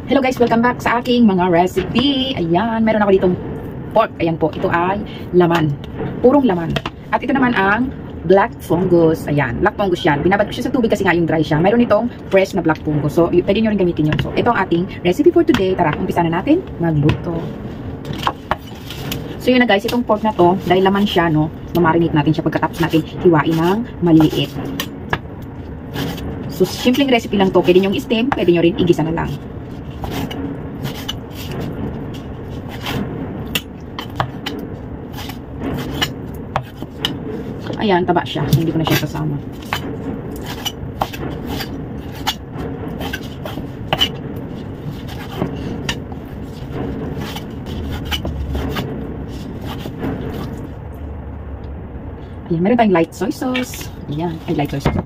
Hello guys, welcome back sa aking mga recipe. Ayan, meron ako ditong pork. Ayan po, ito ay laman. Purong laman. At ito naman ang black fungus. Ayan, black fungus yan. Binabad ko siya sa tubig kasi nga yung dry siya. Meron itong fresh na black fungus. So, pwede nyo rin gamitin yun. So, ito ang ating recipe for today. Tara, umpisa na natin magluto. So, yun na guys, itong pork na to, dahil laman siya, no, mamarinate natin siya pagkatapos natin hiwain ng maliliit. So, simpleng recipe lang to. Pwede nyo i-steam, pwede nyo rin igisa na lang. Ayan, taba siya. So, hindi ko na siya kasama. Ayan, meron tayong light soy sauce. Ayan, ay light soy sauce.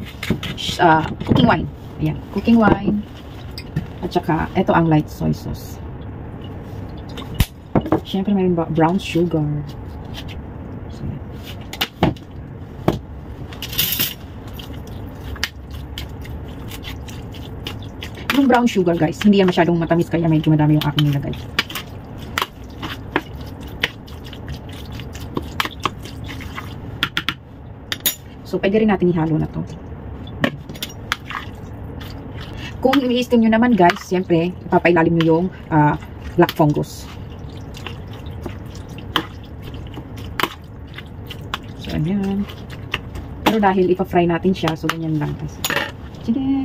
Cooking wine. Ayan, cooking wine. At saka, ito ang light soy sauce. Siyempre, meron ba brown sugar. So, yung brown sugar guys, hindi yan masyadong matamis kaya medyo madami yung aking nilagay. So, pwede rin natin ihalo na to. Kung i-steam nyo naman guys, siyempre, ipapailalim nyo yung black fungus. So, ayan. Pero dahil ipa-fry natin siya, so ganyan lang. Sige.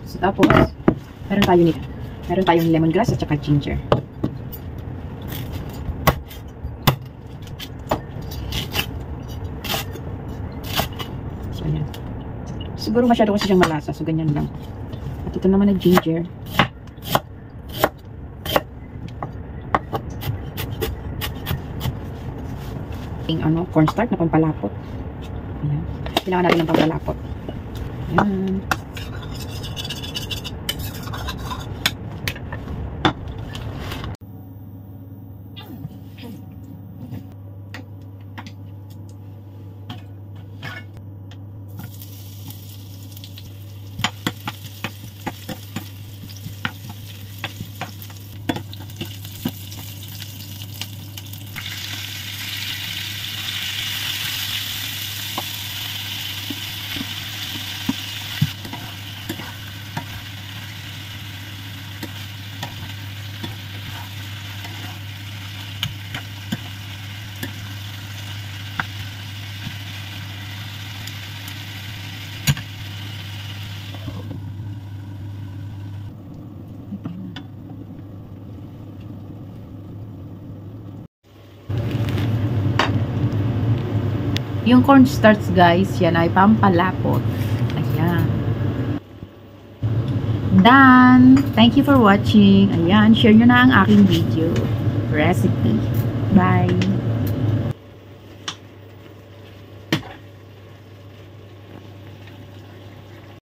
So, tapos, meron tayong lemongrass at saka ginger. So, ayan. Siguro masyado kasi siyang malasa. So, ganyan lang. At ito naman na ginger. Yung cornstarch na pampalapot. Ayan. Kailangan natin ng pampalapot. Ayan. Yung cornstarch guys, yan ay pampalapot. Ayan. Done! Thank you for watching. Ayan, share nyo na ang aking video recipe. Bye!